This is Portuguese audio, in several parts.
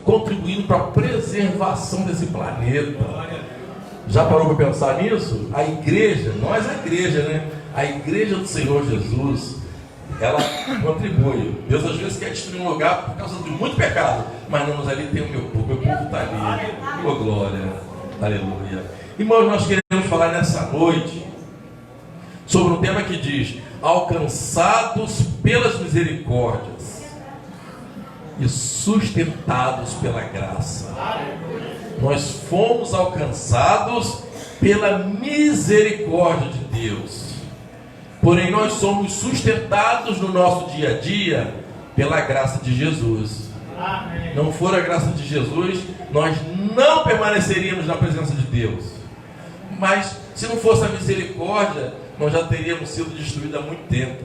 contribuindo para a preservação desse planeta. Já parou para pensar nisso? A igreja, nós a igreja, né? A igreja do Senhor Jesus, ela contribui. Deus às vezes quer destruir um lugar por causa de muito pecado, mas não, mas ali tem o meu povo está ali. Oh, glória, aleluia. Irmãos, nós queremos falar nessa noite sobre um tema que diz: alcançados pelas misericórdias e sustentados pela graça. Nós fomos alcançados pela misericórdia de Deus, porém nós somos sustentados no nosso dia a dia pela graça de Jesus. Não for a graça de Jesus, nós não permaneceríamos na presença de Deus. Mas se não fosse a misericórdia, nós já teríamos sido destruídos há muito tempo,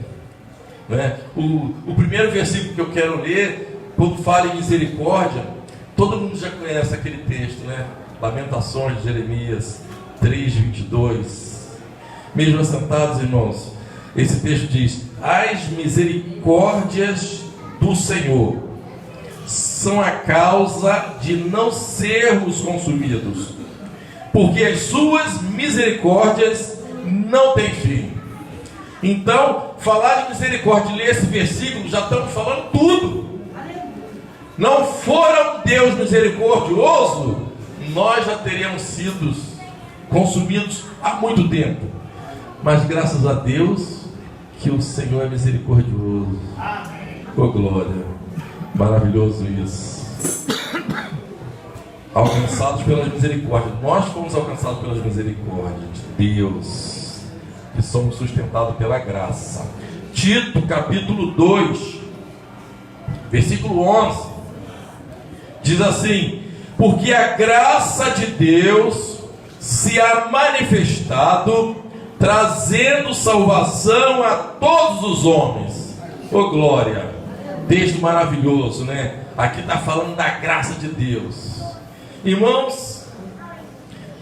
né? O primeiro versículo que eu quero ler, quando fala em misericórdia, todo mundo já conhece aquele texto, né? Lamentações de Jeremias 3:22. Mesmo assentados, irmãos, esse texto diz: as misericórdias do Senhor são a causa de não sermos consumidos, porque as suas misericórdias não têm fim. Então, falar de misericórdia e ler esse versículo, já estamos falando tudo. Não fora um Deus misericordioso, nós já teríamos sido consumidos há muito tempo. Mas graças a Deus que o Senhor é misericordioso. Oh, glória. Maravilhoso isso. Alcançados pelas misericórdias. Nós fomos alcançados pelas misericórdias de Deus, que somos sustentados pela graça. Tito capítulo 2 versículo 11 diz assim: porque a graça de Deus se há manifestado, trazendo salvação a todos os homens. Oh, glória. Texto maravilhoso, né? Aqui está falando da graça de Deus. Irmãos,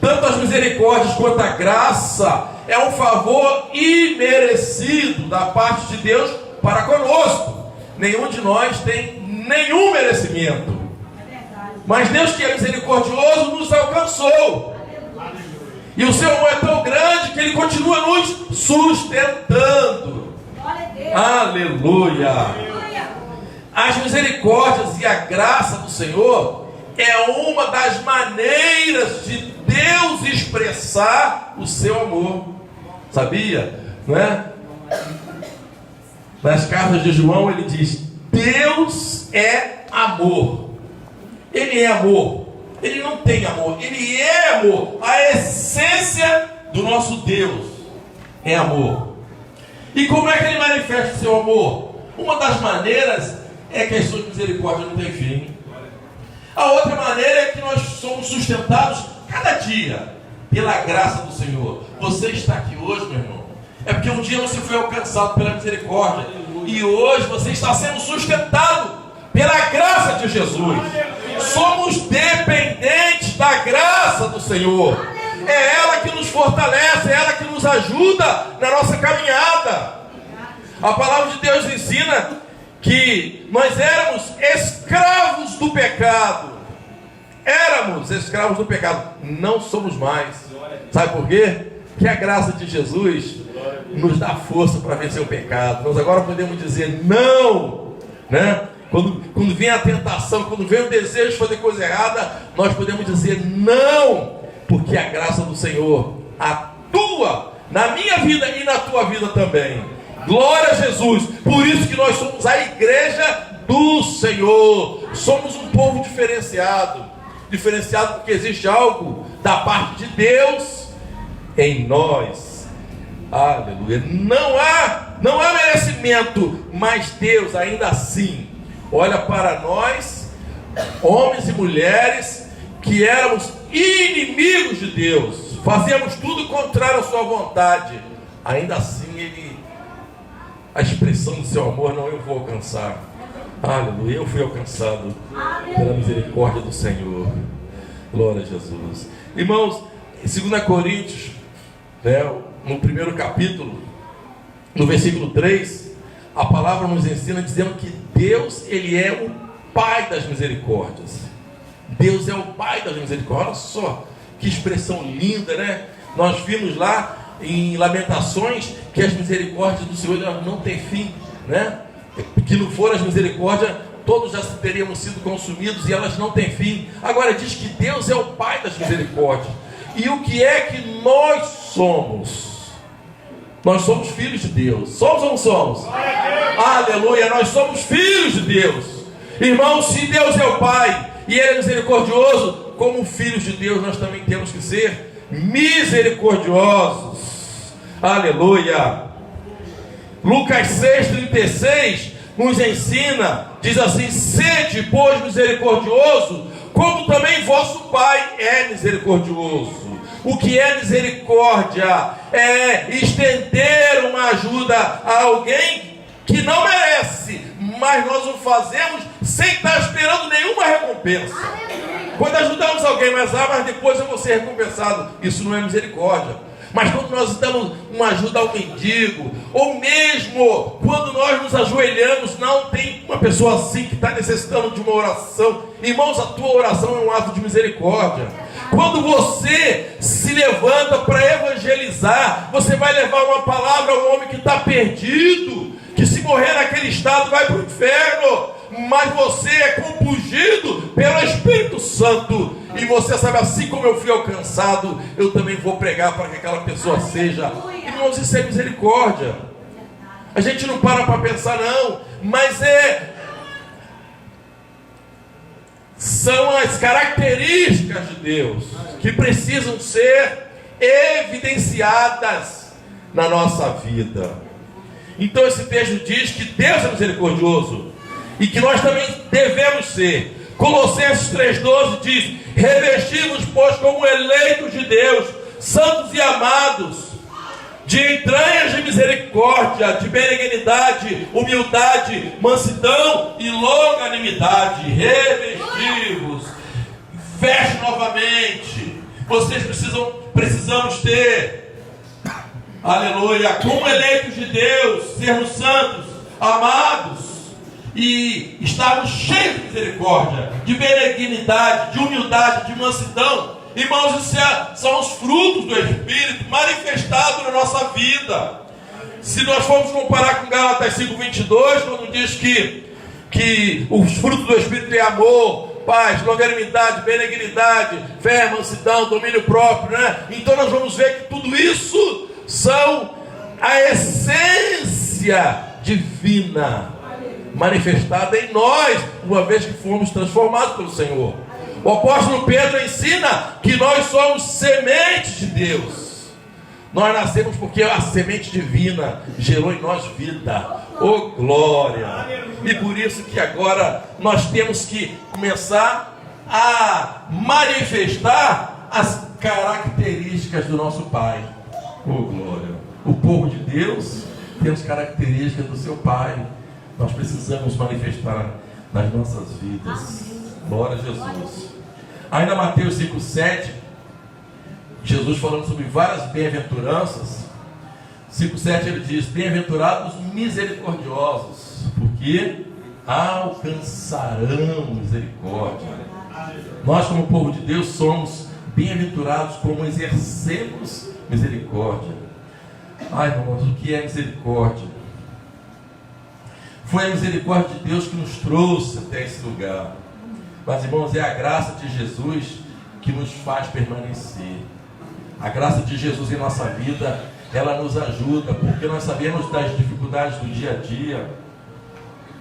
tanto as misericórdias quanto a graça é um favor imerecido da parte de Deus para conosco. Nenhum de nós tem nenhum merecimento, mas Deus, que é misericordioso, nos alcançou. E o seu amor é tão grande que Ele continua nos sustentando. Aleluia. As misericórdias e a graça do Senhor é uma das maneiras de Deus expressar o seu amor. Sabia? Não é? Nas cartas de João ele diz: Deus é amor. Ele é amor. Ele não tem amor, Ele é amor. A essência do nosso Deus é amor. E como é que Ele manifesta o seu amor? Uma das maneiras é que as suas misericórdias não têm fim. A outra maneira é que nós somos sustentados cada dia pela graça do Senhor. Você está aqui hoje, meu irmão, é porque um dia você foi alcançado pela misericórdia, e hoje você está sendo sustentado pela graça de Jesus. Somos dependentes da graça do Senhor. É ela que nos fortalece, é ela que nos ajuda na nossa caminhada. A palavra de Deus ensina que nós éramos escravos do pecado. Éramos escravos do pecado. Não somos mais. Sabe por quê? Porque a graça de Jesus nos dá força para vencer o pecado. Nós agora podemos dizer não, né? Quando vem a tentação, quando vem o desejo de fazer coisa errada, nós podemos dizer não, porque a graça do Senhor atua na minha vida e na tua vida também. Glória a Jesus. Por isso que nós somos a igreja do Senhor. Somos um povo diferenciado. Diferenciado porque existe algo da parte de Deus em nós. Aleluia. Não há merecimento, mas Deus ainda assim olha para nós, homens e mulheres que éramos inimigos de Deus, fazíamos tudo contrário à sua vontade. Ainda assim a expressão do seu amor: não, eu vou alcançar. Aleluia, eu fui alcançado pela misericórdia do Senhor. Glória a Jesus. Irmãos, em 2 Coríntios, né, no primeiro capítulo, no versículo 3, a palavra nos ensina dizendo que Deus, Ele é o Pai das misericórdias. Deus é o Pai das misericórdias. Olha só que expressão linda, né? Nós vimos lá em Lamentações que as misericórdias do Senhor não têm fim, né? Que não foram as misericórdias, todos já teríamos sido consumidos e elas não têm fim. Agora diz que Deus é o Pai das misericórdias. E o que é que nós somos? Nós somos filhos de Deus. Somos ou não somos? Aleluia, nós somos filhos de Deus. Irmãos, se Deus é o Pai e Ele é misericordioso, como filhos de Deus nós também temos que ser misericordiosos. Aleluia. Lucas 6,36 nos ensina, diz assim: sede, pois, misericordioso, como também vosso Pai é misericordioso. O que é misericórdia? É estender uma ajuda a alguém que não merece, mas nós o fazemos sem estar esperando nenhuma recompensa. Quando ajudamos alguém, mas depois eu vou ser recompensado, isso não é misericórdia. Mas quando nós damos uma ajuda ao mendigo, ou mesmo quando nós nos ajoelhamos, não tem uma pessoa assim que está necessitando de uma oração. Irmãos, a tua oração é um ato de misericórdia. Quando você se levanta para evangelizar, você vai levar uma palavra a um homem que está perdido, que se morrer naquele estado vai para o inferno, mas você é compungido pelo Espírito Santo, e você sabe, assim como eu fui alcançado, eu também vou pregar para que aquela pessoa seja. Irmãos, isso é misericórdia. A gente não para pensar não, mas são as características de Deus que precisam ser evidenciadas na nossa vida. Então esse texto diz que Deus é misericordioso e que nós também devemos ser. Colossenses 3,12 diz: revestimos, pois, como eleitos de Deus, santos e amados, de entranhas de misericórdia, de benignidade, humildade, mansidão e longanimidade. Revestivos, veste novamente. Vocês precisamos ter, aleluia, como eleitos de Deus, sermos santos, amados, e estarmos cheios de misericórdia, de benignidade, de humildade, de mansidão. Irmãos, isso são os frutos do Espírito manifestados na nossa vida. Se nós formos comparar com Gálatas 5,22, quando diz que os frutos do Espírito é amor, paz, longanimidade, benignidade, fé, mansidão, domínio próprio, né? Então nós vamos ver que tudo isso são a essência divina manifestada em nós, uma vez que fomos transformados pelo Senhor. O apóstolo Pedro ensina que nós somos sementes de Deus. Nós nascemos porque a semente divina gerou em nós vida. Oh, glória! E por isso que agora nós temos que começar a manifestar as características do nosso Pai. Oh, glória! O povo de Deus tem as características do seu Pai. Nós precisamos manifestar nas nossas vidas. Glória a Jesus. Ainda Mateus 5,7, Jesus falando sobre várias bem-aventuranças. 5,7 ele diz: bem-aventurados misericordiosos, porque alcançarão misericórdia. Nós, como povo de Deus, somos bem-aventurados como exercemos misericórdia. Ai, irmãos, o que é misericórdia? Foi a misericórdia de Deus que nos trouxe até esse lugar. Mas, irmãos, é a graça de Jesus que nos faz permanecer. A graça de Jesus em nossa vida, ela nos ajuda, porque nós sabemos das dificuldades do dia a dia.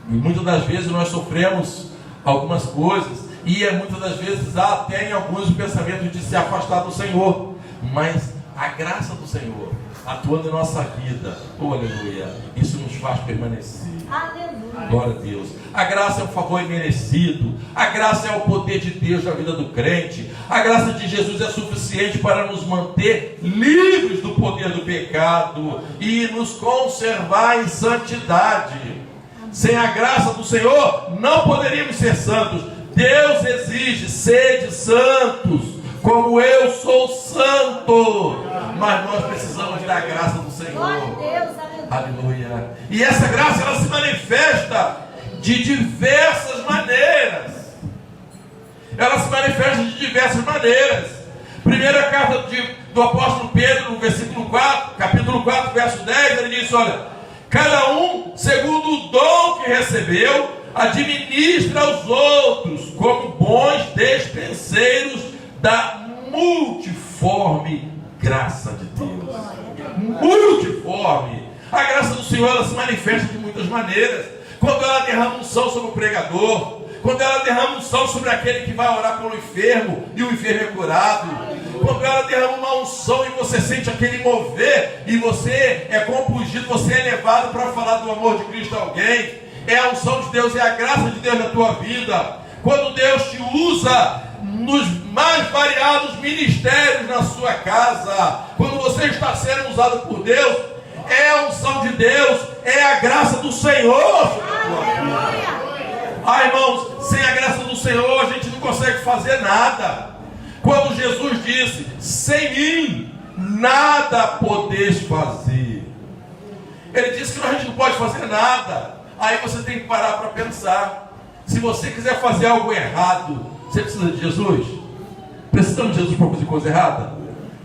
E muitas das vezes nós sofremos algumas coisas, e muitas das vezes há até em alguns o pensamento de se afastar do Senhor. Mas a graça do Senhor atuando em nossa vida, oh, aleluia, isso nos faz permanecer. Aleluia. Glória a Deus. A graça é um favor imerecido. A graça é o poder de Deus na vida do crente. A graça de Jesus é suficiente para nos manter livres do poder do pecado e nos conservar em santidade. Sem a graça do Senhor não poderíamos ser santos. Deus exige: sede santos, como eu sou santo. Mas nós precisamos da graça do Senhor. Aleluia. E essa graça, ela se manifesta de diversas maneiras. Ela se diversas maneiras. Primeira carta do apóstolo Pedro, no versículo 4, capítulo 4, verso 10, ele diz, olha, cada um, segundo o dom que recebeu, administra aos outros como bons despenseiros da multiforme graça de Deus. Multiforme. A graça do Senhor, ela se manifesta de muitas maneiras. Quando ela derrama unção sobre o pregador, quando ela derrama unção sobre aquele que vai orar pelo enfermo e o enfermo é curado, quando ela derrama uma unção e você sente aquele mover e você é compungido, você é levado para falar do amor de Cristo a alguém, é a unção de Deus, é a graça de Deus na tua vida. Quando Deus te usa nos mais variados ministérios na sua casa, quando você está sendo usado por Deus, é a unção de Deus, é a graça do Senhor sobre a tua vida. Ah, irmãos, sem a graça do Senhor a gente não consegue fazer nada. Quando Jesus disse, sem mim nada podeis fazer, ele disse que a gente não pode fazer nada. Aí você tem que parar para pensar. Se você quiser fazer algo errado, você precisa de Jesus? Precisamos de Jesus para fazer coisa errada?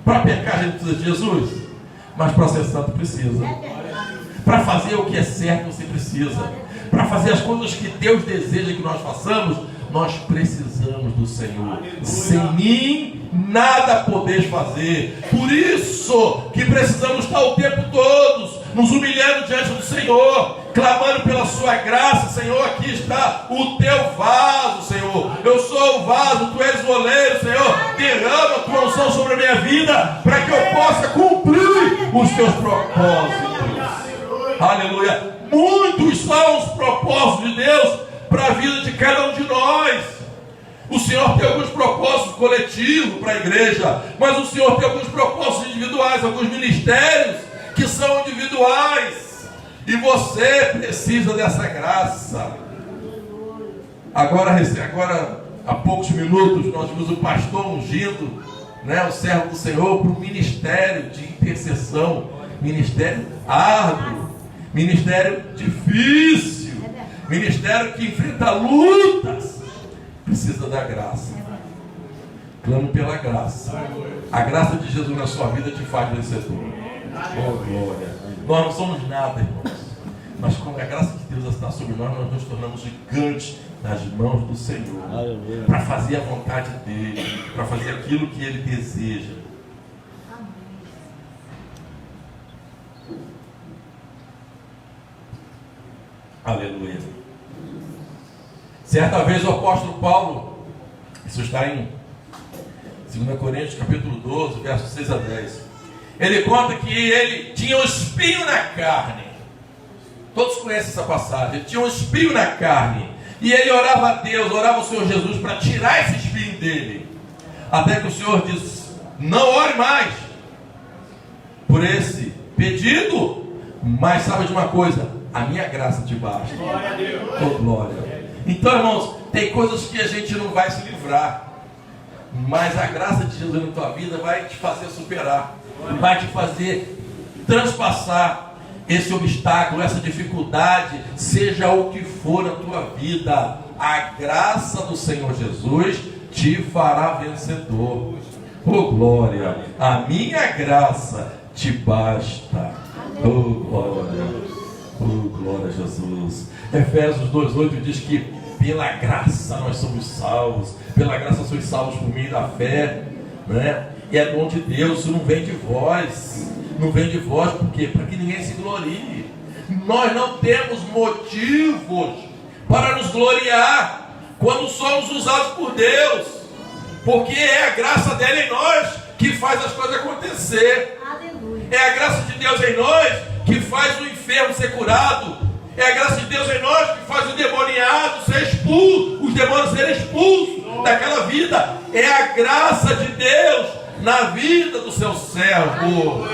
Para pecar a gente precisa de Jesus? Mas para ser santo precisa. Para fazer o que é certo você precisa. Para fazer as coisas que Deus deseja que nós façamos, nós precisamos do Senhor. Sem mim nada podeis fazer. Por isso que precisamos estar o tempo todo nos humilhando diante do Senhor, clamando pela sua graça. Senhor, aqui está o teu vaso, Senhor. Eu sou o vaso, tu és o oleiro, Senhor. Derrama a tua unção sobre a minha vida, para que eu possa cumprir os teus propósitos. Aleluia. Muitos são os propósitos de Deus para a vida de cada um de nós. O Senhor tem alguns propósitos coletivos para a igreja, mas o Senhor tem alguns propósitos individuais, alguns ministérios que são individuais. E você precisa dessa graça. Agora há poucos minutos, nós vimos o pastor ungindo, o servo do Senhor, para um ministério de intercessão. Ministério árduo, ministério difícil, ministério que enfrenta lutas. Precisa da graça. Clamo pela graça. A graça de Jesus na sua vida te faz vencedor. Oh, glória. Nós não somos nada, irmãos, mas quando a graça de Deus está sobre nós, nós nos tornamos gigantes nas mãos do Senhor, para fazer a vontade dele, para fazer aquilo que ele deseja. Aleluia. Certa vez o apóstolo Paulo, isso está em 2 Coríntios capítulo 12, versos 6 a 10. Ele conta que ele tinha um espinho na carne. Todos conhecem essa passagem. Ele tinha um espinho na carne. E ele orava a Deus, orava ao Senhor Jesus para tirar esse espinho dele. Até que o Senhor disse, não ore mais por esse pedido, mas sabe de uma coisa? A minha graça te basta. Glória a Deus. Oh, glória. Então, irmãos, tem coisas que a gente não vai se livrar, mas a graça de Jesus na tua vida vai te fazer superar, vai te fazer transpassar esse obstáculo, essa dificuldade, seja o que for na tua vida. A graça do Senhor Jesus te fará vencedor. Oh, glória. A minha graça te basta. Oh, glória. Oh, glória a Jesus. Efésios 2,8 diz que pela graça nós somos salvos. Pela graça sois salvos por meio da fé, E é dom de Deus, isso não vem de vós. Não vem de vós, por quê? Para que ninguém se glorie. Nós não temos motivos para nos gloriar quando somos usados por Deus, porque é a graça dele em nós que faz as coisas acontecer. Aleluia. É a graça de Deus em nós que faz o enfermo ser curado. É a graça de Deus em nós que faz o endemoniado ser expulso, os demônios serem expulsos daquela vida. É a graça de Deus na vida do seu servo.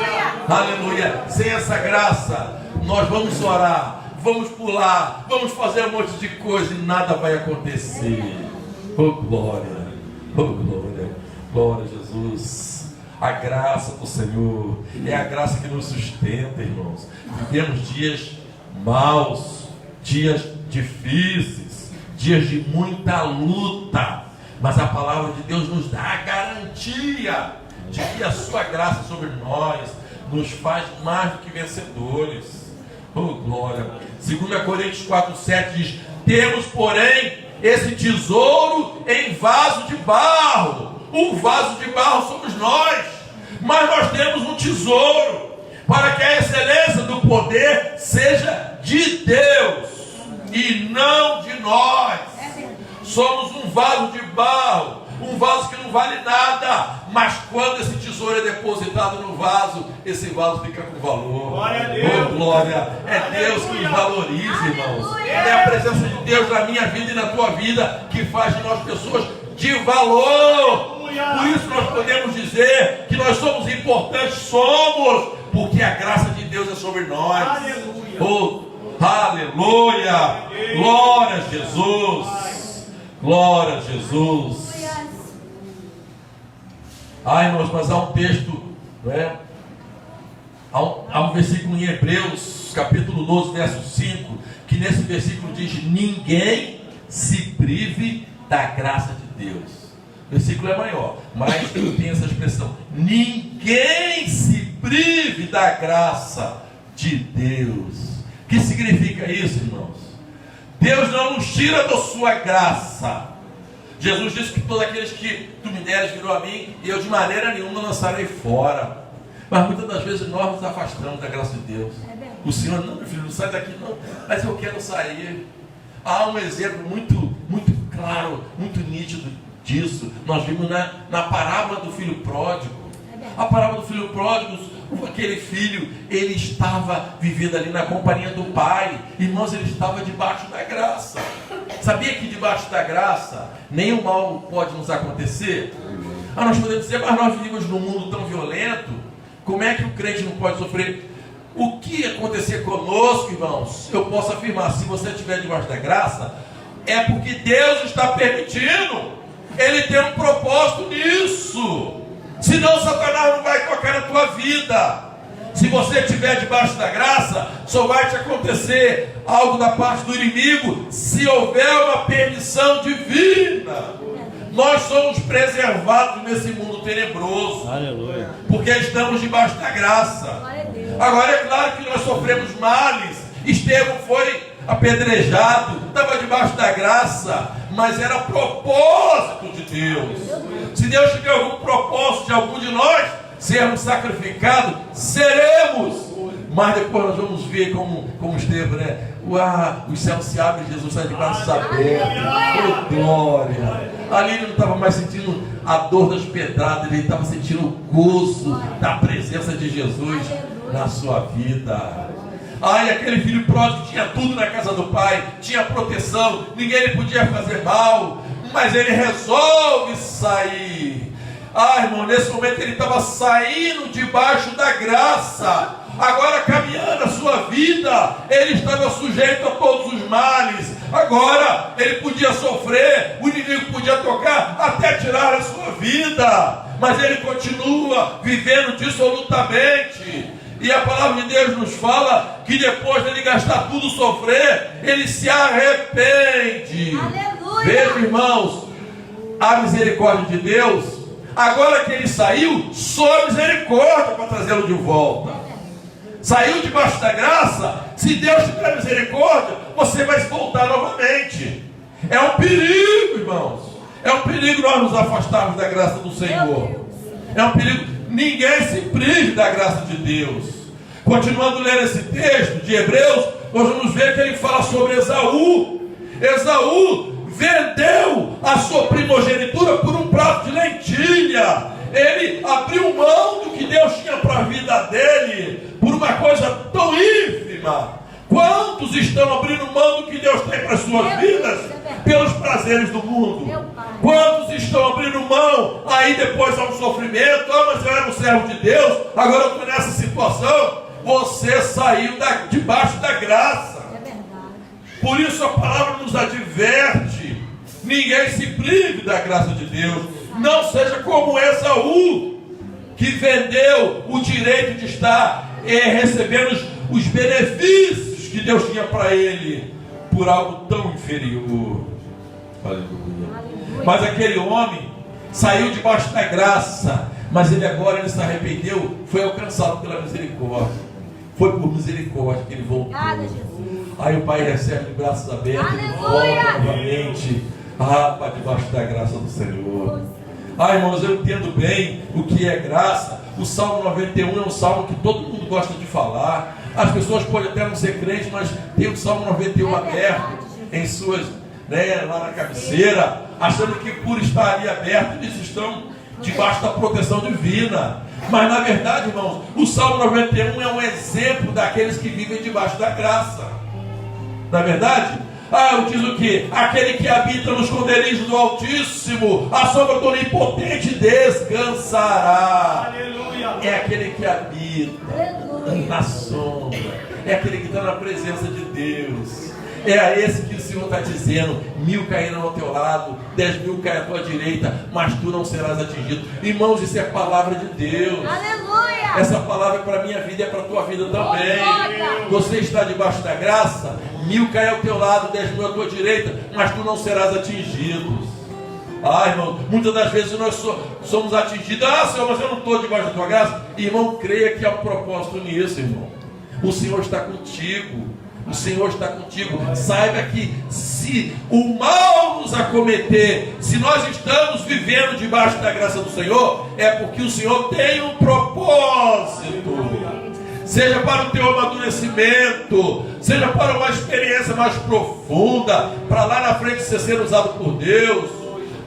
Aleluia. Sem essa graça, nós vamos orar, vamos pular, vamos fazer um monte de coisa e nada vai acontecer. Oh, glória. Oh, glória. Glória a Jesus. A graça do Senhor é a graça que nos sustenta, irmãos. Vivemos dias maus, dias difíceis, dias de muita luta, Mas a palavra de Deus nos dá a garantia de que a sua graça sobre nós nos faz mais do que vencedores. Oh, glória. 2 Coríntios 4:7 diz: temos, porém, esse tesouro em vaso de barro. O vaso de barro somos nós, mas nós temos um tesouro, para que a excelência do poder seja de Deus e não de nós. Somos um vaso de barro, um vaso que não vale nada, mas quando esse tesouro é depositado no vaso, esse vaso fica com valor. Glória a Deus. Oh, glória. É Deus que nos valoriza, irmãos. É a presença de Deus na minha vida e na tua vida que faz de nós pessoas de valor. Por isso nós podemos dizer que nós somos importantes, somos, porque a graça de Deus é sobre nós. Aleluia. Oh, aleluia. Glória a Jesus. Glória a Jesus. Ai, irmãos, mas há um texto, não é? Há um versículo em Hebreus, capítulo 12, verso 5, que nesse versículo diz: ninguém se prive da graça de Deus. O versículo é maior, mas tem essa expressão: ninguém se prive da graça de Deus. O que significa isso, irmãos? Deus não nos tira da sua graça. Jesus disse que todos aqueles que tu me deres virão a mim, e eu de maneira nenhuma lançarei fora. Mas muitas das vezes nós nos afastamos da graça de Deus. O Senhor: não, meu filho, não sai daqui não, mas eu quero sair. Há um exemplo muito claro, muito nítido disso. Nós vimos na parábola do filho pródigo. A parábola do filho pródigo, aquele filho, ele estava vivendo ali na companhia do pai. Irmãos, ele estava debaixo da graça. Sabia que debaixo da graça nenhum mal pode nos acontecer? Nós podemos dizer: mas nós vivemos num mundo tão violento, como é que o crente não pode sofrer? O que acontecer conosco, irmãos, eu posso afirmar: se você estiver debaixo da graça, é porque Deus está permitindo. Ele tem um propósito nisso. Senão Satanás não vai tocar na tua vida. Se você estiver debaixo da graça, só vai te acontecer algo da parte do inimigo se houver uma permissão divina. Nós somos preservados nesse mundo tenebroso. Aleluia. Porque estamos debaixo da graça. Agora é claro que nós sofremos males. Estevão foi apedrejado, estava debaixo da graça, mas era propósito de Deus. Se Deus tiver algum propósito de algum de nós sermos sacrificados, seremos. Mas depois nós vamos ver como Estevão, né? Os céus se abrem, Jesus sai de braços abertos. Oh, glória! Ali ele não estava mais sentindo a dor das pedradas, ele estava sentindo o gozo da presença de Jesus na sua vida. Ai, aquele filho pródigo tinha tudo na casa do pai, tinha proteção, ninguém lhe podia fazer mal, mas ele resolve sair. Ai, irmão, nesse momento ele estava saindo debaixo da graça. Agora, caminhando a sua vida, ele estava sujeito a todos os males. Agora ele podia sofrer, o inimigo podia tocar até tirar a sua vida, mas ele continua vivendo dissolutamente. E a palavra de Deus nos fala que depois dele gastar tudo, sofrer, ele se arrepende. Aleluia. Veja, irmãos, a misericórdia de Deus. Agora que ele saiu, só misericórdia para trazê-lo de volta. Saiu debaixo da graça. Se Deus tiver misericórdia, você vai se voltar novamente. É um perigo, irmãos. É um perigo nós nos afastarmos da graça do Senhor. É um perigo. Ninguém se prive da graça de Deus. Continuando lendo esse texto de Hebreus, nós vamos ver que ele fala sobre Esaú. Esaú vendeu a sua primogenitura por um prato de lentilha. Ele abriu mão do que Deus tinha para a vida dele por uma coisa tão ínfima. Quantos estão abrindo mão do que Deus tem para as suas vidas pelos prazeres do mundo? Quantos estão abrindo mão? Aí depois há um sofrimento. Mas eu era um servo de Deus, agora eu estou nessa situação. Você saiu debaixo da graça. Por isso a palavra nos adverte: ninguém se prive da graça de Deus. Não seja como Esaú, que vendeu o direito de estar recebendo os benefícios que Deus tinha para ele por algo tão inferior. Aleluia. Mas aquele homem saiu debaixo da graça, mas ele se arrependeu, foi alcançado pela misericórdia. Foi por misericórdia que ele voltou. Aí o pai recebe de braços abertos e volta novamente para debaixo da graça do Senhor. Irmãos, eu entendo bem o que é graça. O Salmo 91 é um salmo que todo mundo gosta de falar. As pessoas podem até não ser crentes, mas tem o Salmo 91 aberto em suas, lá na cabeceira, achando que por estar ali aberto eles estão debaixo da proteção divina. Mas na verdade, irmãos, o Salmo 91 é um exemplo daqueles que vivem debaixo da graça. Na verdade, diz o que? Aquele que habita no esconderijo do Altíssimo, a sombra do Onipotente descansará. Aleluia. É aquele que habita na sombra, é aquele que está na presença de Deus. É a esse que o Senhor está dizendo: 1000 cairão ao teu lado, 10.000 cairão à tua direita, mas tu não serás atingido. Irmãos, isso é a palavra de Deus. Aleluia. Essa palavra é para a minha vida e é para a tua vida também. Você está debaixo da graça, 1000 cairão ao teu lado, 10.000 à tua direita, mas tu não serás atingido. Irmão, muitas das vezes nós somos atingidos. Senhor, mas eu não estou debaixo da tua graça. Irmão, creia que há um propósito nisso, irmão. O Senhor está contigo. O Senhor está contigo. Saiba que se o mal nos acometer, se nós estamos vivendo debaixo da graça do Senhor, é porque o Senhor tem um propósito. Seja para o teu amadurecimento, seja para uma experiência mais profunda, para lá na frente você ser usado por Deus.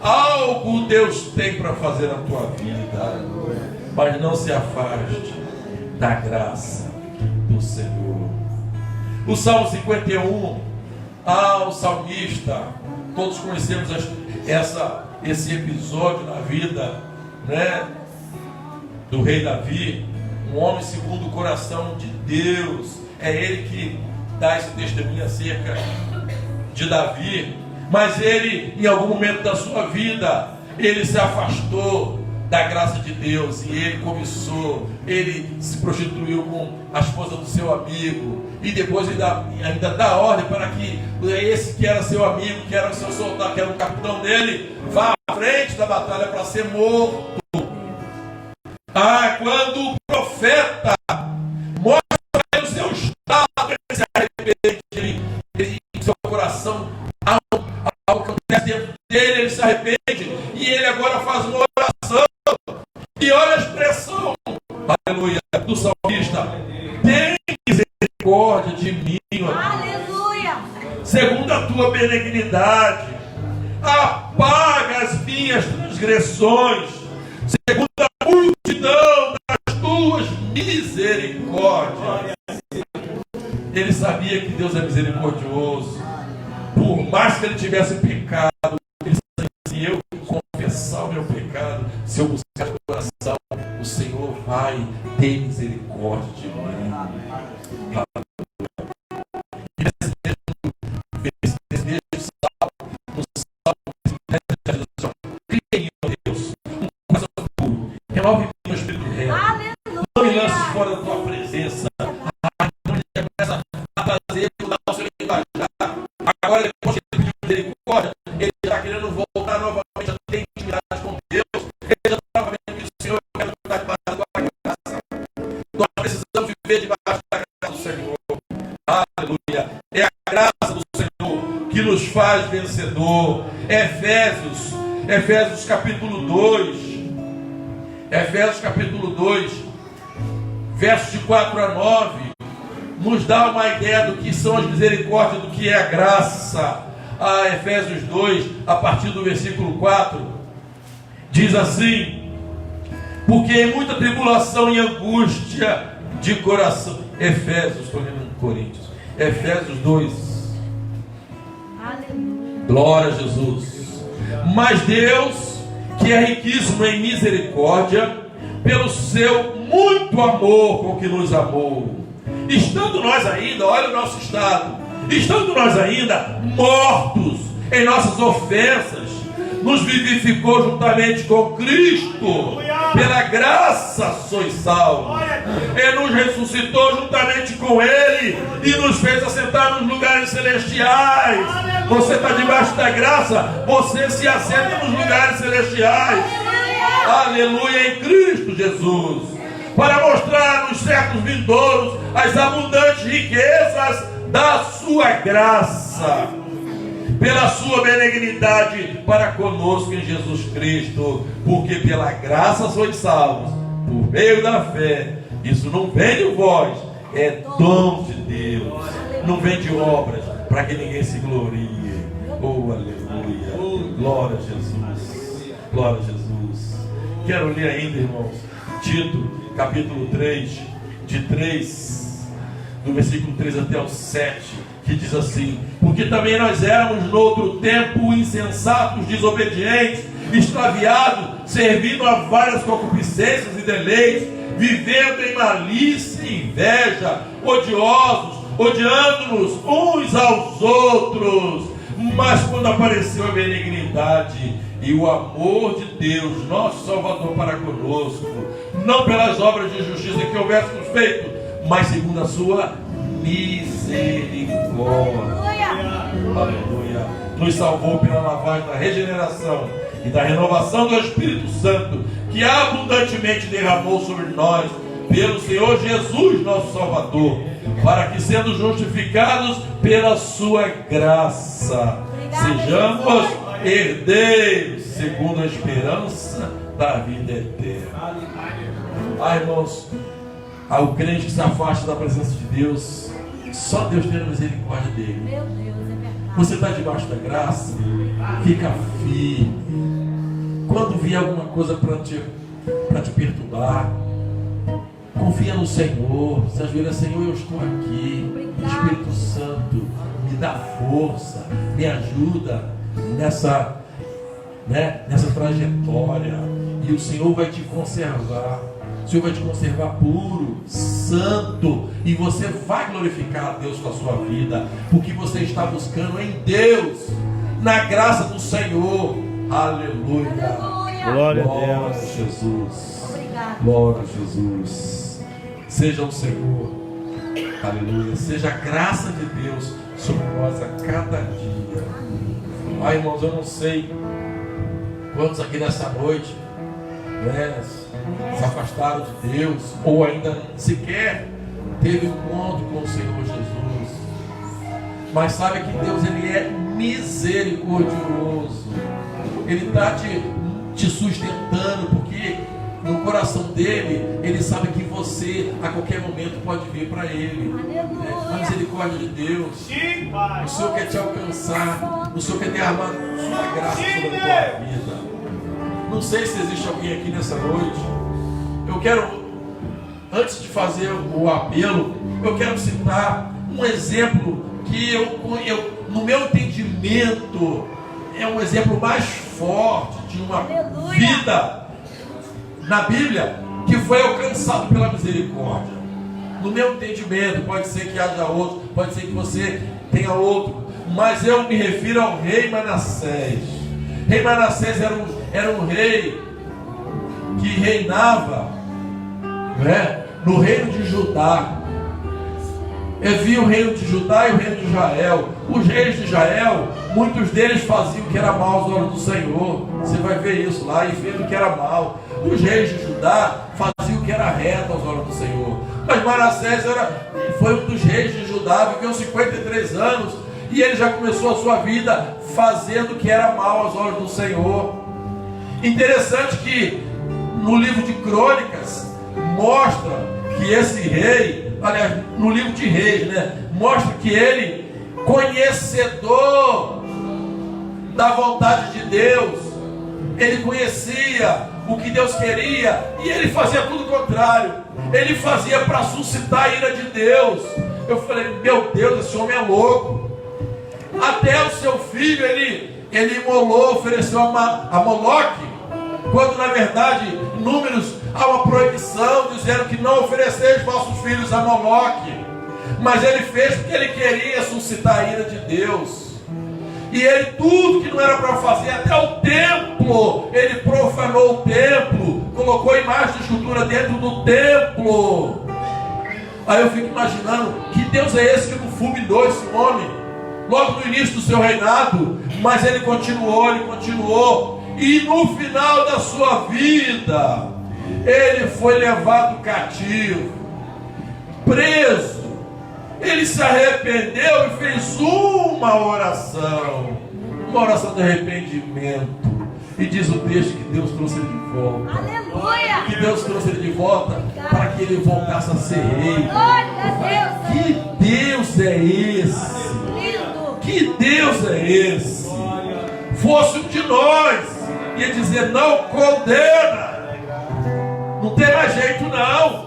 Algo Deus tem para fazer na tua vida. Mas não se afaste da graça do Senhor. O Salmo 51, o salmista, todos conhecemos esse episódio na vida, do rei Davi, um homem segundo o coração de Deus. É ele que dá esse testemunho acerca de Davi. Mas ele, em algum momento da sua vida, ele se afastou da graça de Deus e ele se prostituiu com a esposa do seu amigo, e depois ainda dá ordem para que esse que era seu amigo, que era o seu soldado, que era o capitão dele, vá à frente da batalha para ser morto. Quando o profeta mostra para ele o seu estado, ele se arrepende, em seu coração algo que acontece dentro dele, ele se arrepende, e ele agora faz uma oração. E olha a expressão, aleluia, do salmista: tem misericórdia de mim, aleluia, segundo a tua benignidade, apaga as minhas transgressões, segundo a multidão das tuas misericórdias. Ele sabia que Deus é misericordioso. Por mais que ele tivesse pecado, ele sabia: se eu confessar o meu pecado, se eu buscar o coração, o Senhor vai ter misericórdia de mim. E nesse mesmo salmo, crie em Deus um coração puro, renove em mim o espírito reto, não me lances fora da tua presença. Então ele começa a trazer, mudar o seu linguajar. Agora, depois que ele pediu misericórdia, ele está querendo voltar novamente a ter intimidade com Deus. Ele já estava vendo que o Senhor quer estar debaixo da tua graça. Nós precisamos viver debaixo da graça do Senhor. Aleluia. É a graça do Senhor que nos faz vencedor. Efésios capítulo 2. Efésios capítulo 2, versos de 4 a 9, nos dá uma ideia do que são as misericórdias, do que é a graça. Efésios 2, a partir do versículo 4, diz assim: porque em muita tribulação e angústia de coração. Efésios 2. Aleluia. Glória a Jesus. Mas Deus, que é riquíssimo em misericórdia, pelo seu muito amor com que nos amou, estando nós ainda, olha o nosso estado, estando nós ainda mortos em nossas ofensas, nos vivificou juntamente com Cristo, pela graça sois salvos. Ele nos ressuscitou juntamente com Ele e nos fez assentar nos lugares celestiais. Você está debaixo da graça, você se assenta nos lugares celestiais. Aleluia, em Cristo Jesus, para mostrar nos séculos vindouros as abundantes riquezas da sua graça, pela sua benignidade para conosco em Jesus Cristo, porque pela graça sois salvos, por meio da fé. Isso não vem de vós, é dom de Deus, não vem de obras, para que ninguém se glorie. Oh, aleluia, glória a Jesus, glória a Jesus. Quero ler ainda, irmãos, Tito, capítulo 3, do versículo 3 até o 7, que diz assim: porque também nós éramos no outro tempo insensatos, desobedientes, extraviados, servindo a várias concupiscências e deleites, vivendo em malícia e inveja, odiosos, odiando-nos uns aos outros. Mas quando apareceu a benignidade e o amor de Deus, nosso Salvador, para conosco, não pelas obras de justiça que houvéssemos feito, mas segundo a sua misericórdia, aleluia, nos salvou pela lavagem da regeneração e da renovação do Espírito Santo, que abundantemente derramou sobre nós pelo Senhor Jesus, nosso Salvador, para que, sendo justificados pela sua graça, sejamos herdeiros segundo a esperança da vida eterna. Irmãos, ao crente que se afasta da presença de Deus, só Deus tem a misericórdia dele. Meu Deus, é verdade. Você está debaixo da graça, fica firme. Quando vier alguma coisa para te perturbar, confia no Senhor. Se ajoelha: Senhor, eu estou aqui. Espírito Santo, me dá força, me ajuda nessa trajetória. E o Senhor vai te conservar. O Senhor vai te conservar puro, santo, e você vai glorificar a Deus com a sua vida, porque você está buscando em Deus, na graça do Senhor. Aleluia. Glória a Deus. Deus. Jesus. Obrigado. Glória a Jesus. Seja o Senhor, aleluia, seja a graça de Deus sobre nós a cada dia. Irmãos, eu não sei quantos aqui nessa noite se afastaram de Deus, ou ainda sequer teve encontro com o Senhor Jesus, mas sabe que Deus, Ele é misericordioso. Ele está te sustentando, porque no coração dele, Ele sabe que você a qualquer momento pode vir para Ele. A misericórdia de Deus, o Senhor quer te alcançar, o Senhor quer derramar sua graça sobre a tua vida. Não sei se existe alguém aqui nessa noite. Eu quero, antes de fazer o apelo, eu quero citar um exemplo que eu no meu entendimento, é um exemplo mais forte de uma vida na Bíblia que foi alcançado pela misericórdia. No meu entendimento, pode ser que haja outro, pode ser que você tenha outro, mas eu me refiro ao rei Manassés. Rei Manassés era um rei que reinava, no reino de Judá. Havia o reino de Judá e o reino de Israel. Os reis de Israel, muitos deles faziam o que era mal aos olhos do Senhor. Você vai ver isso lá, e fez o que era mal. Os reis de Judá faziam o que era reto aos olhos do Senhor. Mas Manassés foi um dos reis de Judá, viveu 53 anos, e ele já começou a sua vida fazendo o que era mal aos olhos do Senhor. Interessante que no livro de Crônicas mostra que esse rei, aliás, no livro de Reis, mostra que ele, conhecedor da vontade de Deus, ele conhecia o que Deus queria, e ele fazia tudo o contrário. Ele fazia para suscitar a ira de Deus. Eu falei: meu Deus, esse homem é louco. Até o seu filho ele imolou, ofereceu a Moloque, quando na verdade em Números há uma proibição dizendo que não ofereceis vossos filhos a Moloque. Mas ele fez porque ele queria suscitar a ira de Deus. E ele, tudo que não era para fazer, até o templo, ele profanou o templo, colocou imagem de escultura dentro do templo. Aí eu fico imaginando, que Deus é esse que não fulminou esse homem logo no início do seu reinado? Mas ele continuou, e no final da sua vida, ele foi levado cativo, preso. Ele se arrependeu e fez uma oração de arrependimento. E diz o texto que Deus trouxe ele de volta. Aleluia! Que Deus trouxe ele de volta para que ele voltasse a ser rei. Glória a Deus! Que Deus é esse? Lindo! Que Deus é esse? Fosse um de nós, ia dizer: não condena, não tem mais jeito não.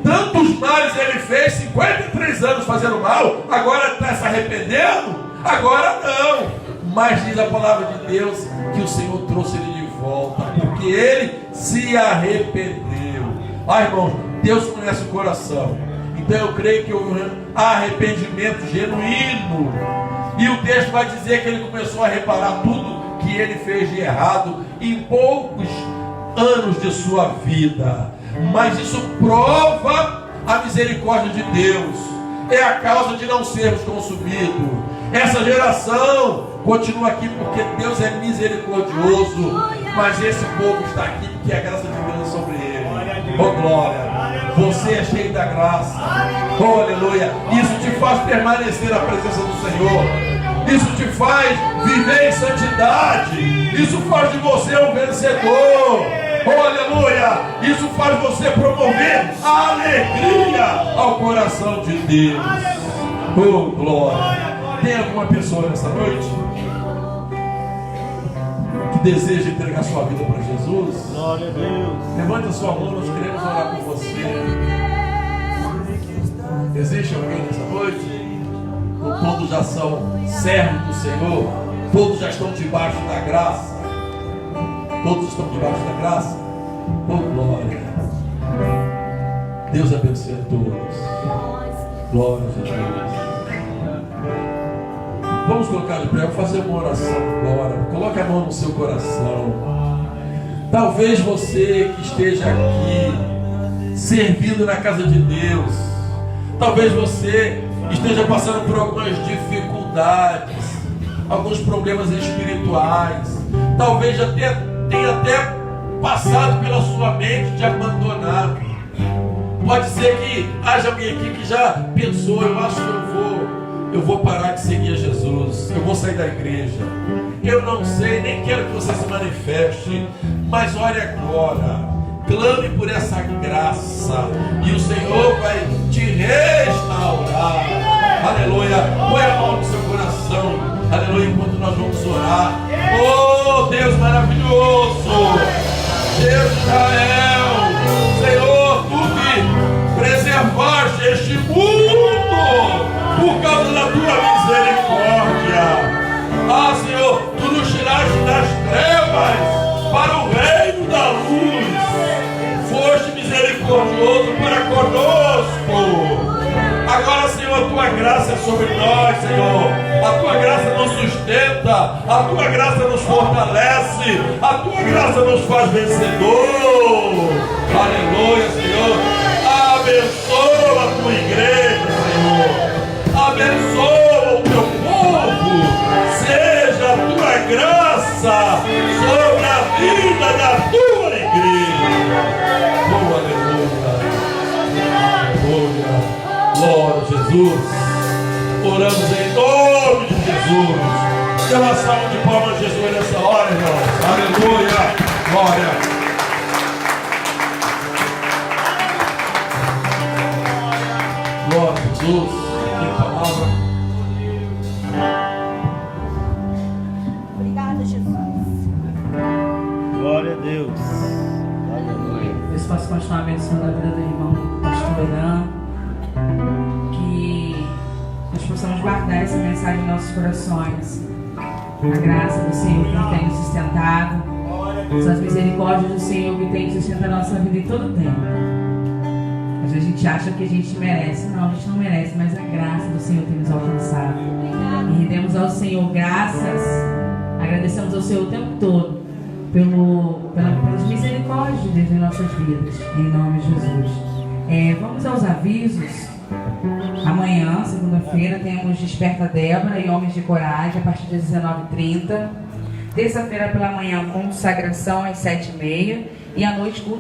Tantos males ele fez, 53 anos fazendo mal, agora está se arrependendo? Agora não. Mas diz a palavra de Deus que o Senhor trouxe ele de volta, porque ele se arrependeu. Irmãos, Deus conhece o coração. Então eu creio que houve um arrependimento genuíno. E o texto vai dizer que ele começou a reparar tudo que ele fez de errado em poucos anos de sua vida. Mas isso prova a misericórdia de Deus. É a causa de não sermos consumidos. Essa geração continua aqui porque Deus é misericordioso. Mas esse povo está aqui porque a graça de Deus é sobre ele. Oh glória! Você é cheio da graça. Oh aleluia! Isso te faz permanecer na presença do Senhor. Isso te faz viver em santidade. Isso faz de você um vencedor. Oh aleluia! Isso faz você promover a alegria ao coração de Deus. Oh glória! Tem alguma pessoa nessa noite que deseja entregar sua vida para Jesus? Glória a Deus. Levante a sua mão, nós queremos orar por você. Existe alguém nessa noite? Ou todos já são servos do Senhor? Todos já estão debaixo da graça? Todos estão debaixo da graça? Oh glória! Deus abençoe a todos. Glória a Jesus. Vamos colocar de pé, vou fazer uma oração agora. Coloque a mão no seu coração. Talvez você que esteja aqui servindo na casa de Deus, talvez você esteja passando por algumas dificuldades, alguns problemas espirituais, talvez já tenha até passado pela sua mente de abandonar. Pode ser que haja alguém aqui que já pensou: eu acho que eu vou parar de seguir a Jesus, eu vou sair da igreja. Eu não sei, nem quero que você se manifeste, mas olhe agora, clame por essa graça e o Senhor vai te restaurar. Aleluia. Põe a mão no seu coração, aleluia, enquanto nós vamos orar. Oh Deus maravilhoso, Deus de Israel, Senhor, tu que preservaste este mundo por causa da tua misericórdia. Ah, Senhor, tu nos tiraste das trevas para o reino da luz. Foste misericordioso para conosco. Agora, Senhor, a tua graça é sobre nós, Senhor. A tua graça nos sustenta, a tua graça nos fortalece, a tua graça nos faz vencedor. Aleluia, Senhor. Abençoa a tua igreja, Senhor. Abençoa o teu povo. Seja a tua graça sobre a vida da tua igreja. Oh, aleluia. Aleluia. Glória a Jesus. Oramos em nome de Jesus. Dê uma salva de palmas a Jesus nessa hora, irmãos. Aleluia. Glória. Glória a Jesus. Tem palavra. Obrigada, Jesus. Glória a Deus. Aleluia. Deus possa continuar abençoando a vida do irmão pastor Irã. Que nós possamos guardar essa mensagem em nossos corações. A graça do Senhor que tem nos sustentado. São as misericórdias do Senhor que tem sustentado a nossa vida em todo o tempo. A Às vezes a gente acha que a gente merece. Não, a gente não merece, mas a graça do Senhor tem nos alcançado. E rendemos ao Senhor graças, agradecemos ao Senhor o tempo todo pelas misericórdias de Deus em nossas vidas, em nome de Jesus. Vamos aos avisos. Amanhã, segunda-feira, temos Desperta Débora e Homens de Coragem a partir das 19h30. Terça-feira pela manhã, consagração às 7h30 e à noite, culto